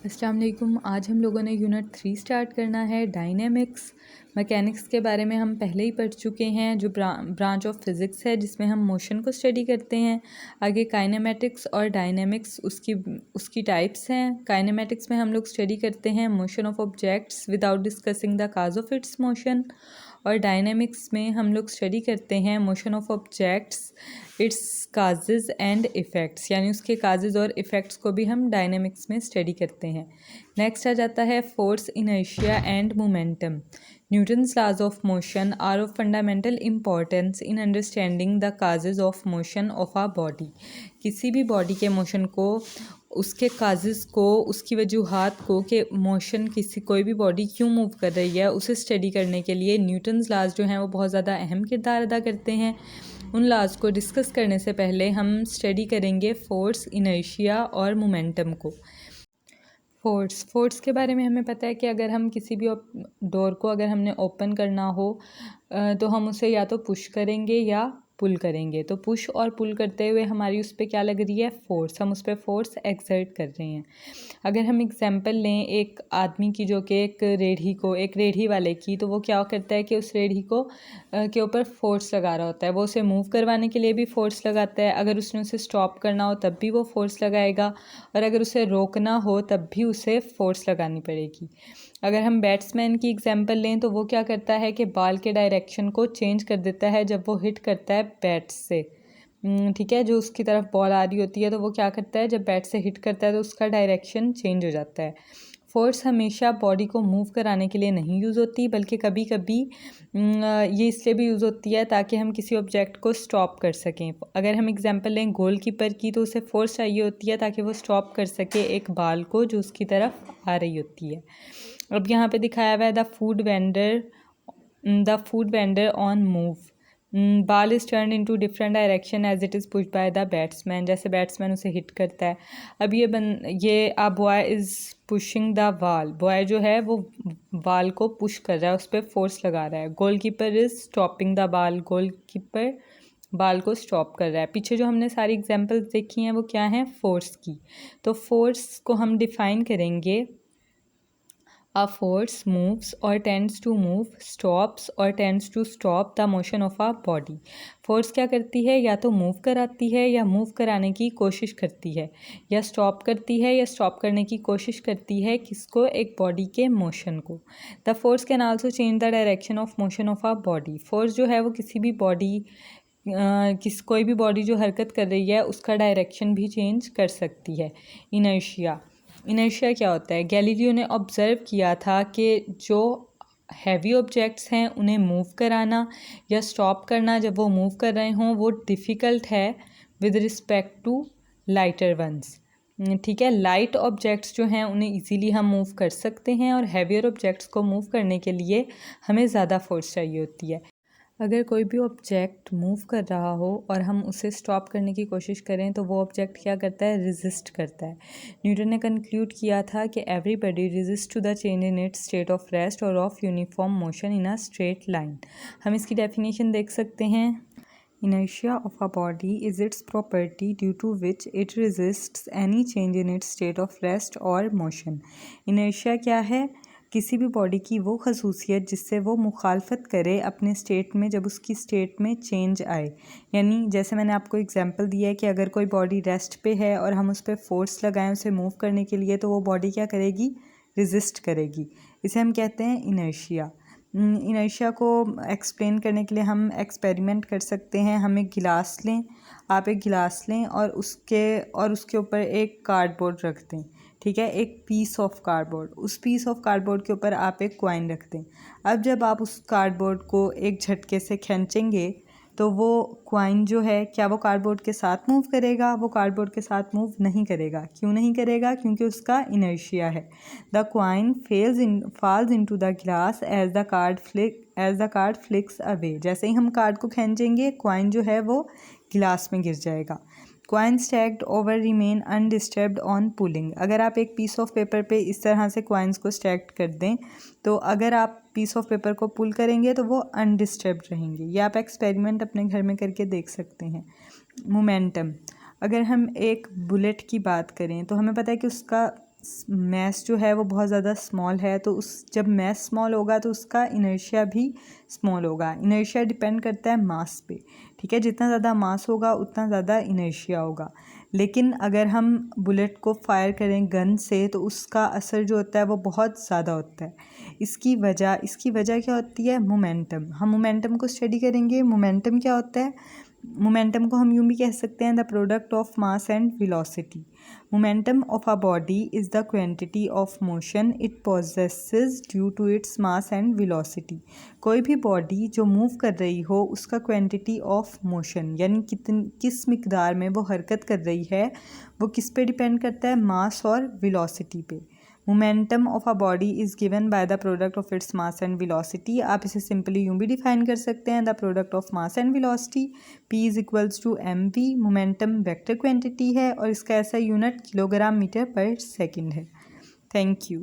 अस्सलाम वालेकुम। आज हम लोगों ने यूनिट 3 स्टार्ट करना है। डायनेमिक्स मैकेनिक्स के बारे में हम पहले ही पढ़ चुके हैं, जो ब्रांच ऑफ फिज़िक्स है जिसमें हम मोशन को स्टडी करते हैं। आगे काइनेमेटिक्स और डायनेमिक्स उसकी टाइप्स हैं। काइनेमेटिक्स में हम लोग स्टडी करते हैं motion of objects without discussing the cause of its motion, और डायनेमिक्स में हम लोग स्टडी करते हैं motion of objects, it's causes and effects, यानी उसके काजेज़ और इफ़ेक्ट्स को भी हम डायनेमिक्स में स्टडी करते हैं। नेक्स्ट आ जाता है force, inertia and momentum. Newton's laws of motion are of fundamental importance in understanding the causes of motion of a body. किसी भी बॉडी के मोशन को, उसके काजेज़ को, उसकी वजूहात को कि मोशन कोई भी बॉडी क्यों मूव कर रही है, उसे स्टडी करने के लिए न्यूटन्स लॉज जो हैं वो बहुत ज़्यादा अहम किरदार अदा करते हैं। उन लॉज को डिस्कस करने से पहले हम स्टडी करेंगे फोर्स, इनर्शिया और मोमेंटम को। फोर्स के बारे में हमें पता है कि अगर हम किसी भी डोर को अगर हमने ओपन करना हो तो हम उसे या तो पुश करेंगे या पुल करेंगे। तो पुश और पुल करते हुए हमारी उस पर क्या लग रही है, फोर्स। हम उस पर फोर्स एक्सर्ट कर रहे हैं। अगर हम एग्जांपल लें एक आदमी की, जो कि एक रेढ़ी वाले की, तो वो क्या करता है कि उस रेढ़ी को के ऊपर फोर्स लगा रहा होता है। वो उसे मूव करवाने के लिए भी फोर्स लगाता है। अगर उसने उसे स्टॉप करना हो तब भी वो फोर्स लगाएगा, और अगर उसे रोकना हो तब भी उसे फोर्स लगानी पड़ेगी। अगर हम बैट्समैन की एग्जांपल लें तो वो क्या करता है कि बॉल के डायरेक्शन को चेंज कर देता है जब वो हिट करता है बैट से। ठीक है, जो उसकी तरफ बॉल आ रही होती है तो वो क्या करता है, जब बैट से हिट करता है तो उसका डायरेक्शन चेंज हो जाता है। फोर्स हमेशा बॉडी को मूव कराने के लिए नहीं यूज़ होती, बल्कि कभी कभी ये इसलिए भी यूज़ होती है ताकि हम किसी ऑब्जेक्ट को स्टॉप कर सकें। अगर हम एग्जांपल लें गोलकीपर की, तो उसे फोर्स चाहिए होती है ताकि वो स्टॉप कर सके एक बॉल को जो उसकी तरफ आ रही होती है। अब यहाँ पे दिखाया हुआ है the food vendor on move, ball is turn into different direction as it is pushed by the batsman. जैसे बैट्समैन उसे हिट करता है। अब ये a boy is pushing the ball. Boy जो है वो बॉल को पुश कर रहा है, उस पर फोर्स लगा रहा है। Goalkeeper is stopping the ball. Goalkeeper ball को स्टॉप कर रहा है। पीछे जो हमने सारी एग्जांपल्स देखी हैं वो क्या हैं, फोर्स की। तो फोर्स को हम डिफ़ाइन करेंगे, A force moves or tends to move, stops or tends to stop the motion of a body. Force क्या करती है, या तो मूव कराती है या मूव कराने की कोशिश करती है, या स्टॉप करती है या स्टॉप करने की कोशिश करती है किसको, एक बॉडी के मोशन को। The force can also change the direction of motion of a body. Force जो है वो किसी भी बॉडी कोई भी बॉडी जो हरकत कर रही है उसका डायरेक्शन भी चेंज कर सकती है। इनर्शिया क्या होता है, गैलीलियो ने ऑब्ज़र्व किया था कि जो हैवी ऑब्जेक्ट्स हैं उन्हें मूव कराना या स्टॉप करना जब वो मूव कर रहे हों वो डिफ़िकल्ट है with respect to lighter ones. ठीक है, लाइट ऑब्जेक्ट्स जो हैं उन्हें इजीली हम मूव कर सकते हैं, और हैवियर ऑब्जेक्ट्स को मूव करने के लिए हमें ज़्यादा फोर्स चाहिए होती है। अगर कोई भी ऑब्जेक्ट मूव कर रहा हो और हम उसे स्टॉप करने की कोशिश करें तो वो ऑब्जेक्ट क्या करता है, रेजिस्ट करता है। न्यूटन ने कंक्लूड किया था कि everybody resist to the change in its state of rest और of uniform motion in a straight line. हम इसकी डेफिनेशन देख सकते हैं। Inertia of a body is its property due to which it resists any change in its state of rest or motion. Inertia क्या है, किसी भी बॉडी की वो खसूसियत जिससे वो मुखालफत करे अपने स्टेट में जब उसकी स्टेट में चेंज आए। यानी जैसे मैंने आपको एग्जांपल दिया है कि अगर कोई बॉडी रेस्ट पे है और हम उस पर फोर्स लगाएं उसे मूव करने के लिए, तो वो बॉडी क्या करेगी, रेजिस्ट करेगी। इसे हम कहते हैं इनर्शिया। इनर्शिया को एक्सप्लेन करने के लिए हम एक्सपेरिमेंट कर सकते हैं। हम एक गिलास लें, आप एक गिलास लें और उसके ऊपर एक कार्डबोर्ड रख दें। ठीक है, एक पीस ऑफ कार्डबोर्ड। उस पीस ऑफ कार्डबोर्ड के ऊपर आप एक कॉइन रख दें। अब जब आप उस कार्डबोर्ड को एक झटके से खींचेंगे तो वो कॉइन जो है, क्या वो कार्डबोर्ड के साथ मूव करेगा? वो कार्डबोर्ड के साथ मूव नहीं करेगा। क्यों नहीं करेगा? क्योंकि उसका इनर्शिया है। The coin falls into the glass as the card flicks away. जैसे ही हम कार्ड को खींचेंगे कॉइन जो है वो गिलास में गिर जाएगा। Coin stacked over remain undisturbed on pulling. अगर आप एक पीस ऑफ पेपर पे इस तरह से कॉइन्स को स्टैक्ड कर दें तो अगर आप पीस ऑफ पेपर को पुल करेंगे तो वो अनडिस्टर्ब्ड रहेंगे। ये आप एक्सपेरिमेंट अपने घर में करके देख सकते हैं। मोमेंटम, अगर हम एक बुलेट की बात करें तो हमें पता है कि उसका मैस जो है वो बहुत ज़्यादा स्मॉल है, तो उस जब मैस स्मॉल होगा तो उसका इनर्शिया भी स्मॉल होगा। इनर्शिया डिपेंड करता है मास पे, ठीक है, जितना ज़्यादा मास होगा उतना ज़्यादा इनर्शिया होगा। लेकिन अगर हम बुलेट को फायर करें गन से तो उसका असर जो होता है वो बहुत ज़्यादा होता है। इसकी वजह क्या होती है? मोमेंटम। हम मोमेंटम को स्टडी करेंगे। मोमेंटम क्या होता है? मोमेंटम को हम यूँ भी कह सकते हैं the product of mass and velocity. Momentum of a body is the quantity of motion it possesses due to its mass and velocity. कोई भी बॉडी जो मूव कर रही हो उसका क्वांटिटी ऑफ मोशन यानी किस मिकदार में वो हरकत कर रही है वो किस पे डिपेंड करता है? मास और वेलोसिटी पे। Momentum of a body is given by the product of its mass and velocity. आप इसे सिंपली यूँ भी डिफाइन कर सकते हैं the product of mass and velocity P is equals to mv। Momentum vector quantity है और इसका ऐसा unit kilogram metre per second है। Thank you.